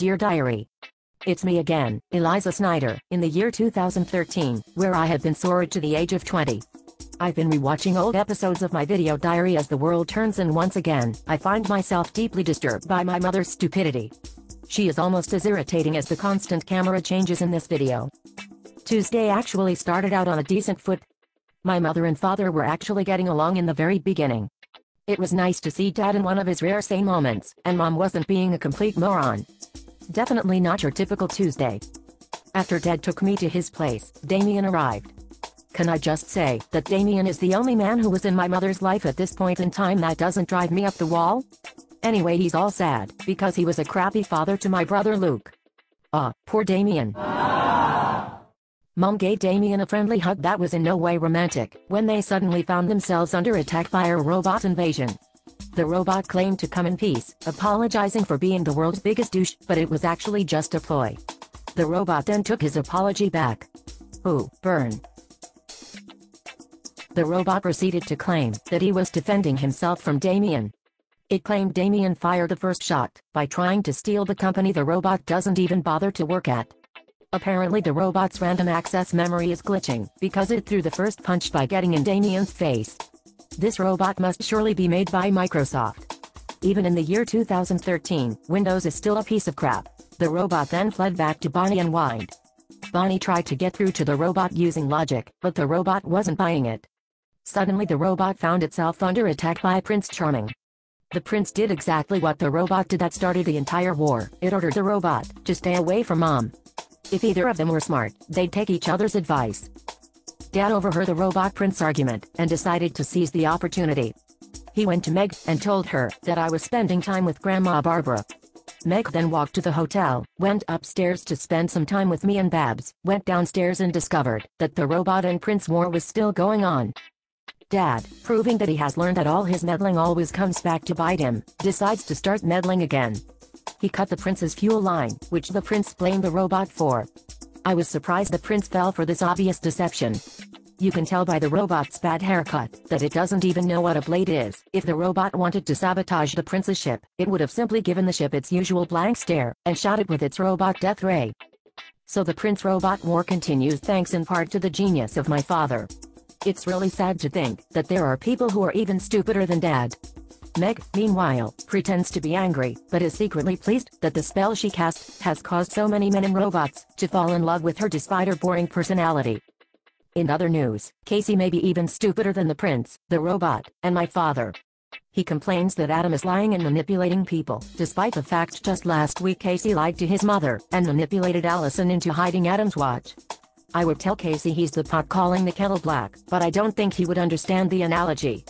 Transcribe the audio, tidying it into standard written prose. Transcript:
Dear Diary. It's me again, Eliza Snyder, in the year 2013, where I have been soared to the age of 20. I've been rewatching old episodes of my video diary as the world turns, and once again, I find myself deeply disturbed by my mother's stupidity. She is almost as irritating as the constant camera changes in this video. Tuesday actually started out on a decent foot. My mother and father were actually getting along in the very beginning. It was nice to see Dad in one of his rare sane moments, and Mom wasn't being a complete moron. Definitely not your typical Tuesday. After Dad took me to his place, Damien arrived. Can I just say that Damien is the only man who was in my mother's life at this point in time that doesn't drive me up the wall? Anyway, he's all sad because he was a crappy father to my brother Luke. Poor Damien. Mom gave Damien a friendly hug that was in no way romantic when they suddenly found themselves under attack by a robot invasion. The robot claimed to come in peace, apologizing for being the world's biggest douche, but it was actually just a ploy. The robot then took his apology back. Ooh, burn. The robot proceeded to claim that he was defending himself from Damien. It claimed Damien fired the first shot by trying to steal the company the robot doesn't even bother to work at. Apparently the robot's random access memory is glitching because it threw the first punch by getting in Damien's face. This robot must surely be made by Microsoft. Even in the year 2013, Windows is still a piece of crap. The robot then fled back to Bonnie and whined. Bonnie tried to get through to the robot using logic, but the robot wasn't buying it. Suddenly the robot found itself under attack by Prince Charming. The prince did exactly what the robot did that started the entire war. It ordered the robot to stay away from Mom. If either of them were smart, they'd take each other's advice. Dad overheard the robot prince argument and decided to seize the opportunity. He went to Meg and told her that I was spending time with Grandma Barbara. Meg then walked to the hotel, went upstairs to spend some time with me and Babs, went downstairs and discovered that the robot and prince war was still going on. Dad, proving that he has learned that all his meddling always comes back to bite him, decides to start meddling again. He cut the prince's fuel line, which the prince blamed the robot for. I was surprised the prince fell for this obvious deception. You can tell by the robot's bad haircut that it doesn't even know what a blade is. If the robot wanted to sabotage the prince's ship, it would have simply given the ship its usual blank stare and shot it with its robot death ray. So the prince-robot war continues thanks in part to the genius of my father. It's really sad to think that there are people who are even stupider than Dad. Meg, meanwhile, pretends to be angry, but is secretly pleased that the spell she cast has caused so many men and robots to fall in love with her despite her boring personality. In other news, Casey may be even stupider than the prince, the robot, and my father. He complains that Adam is lying and manipulating people, despite the fact just last week Casey lied to his mother and manipulated Allison into hiding Adam's watch. I would tell Casey he's the pot calling the kettle black, but I don't think he would understand the analogy.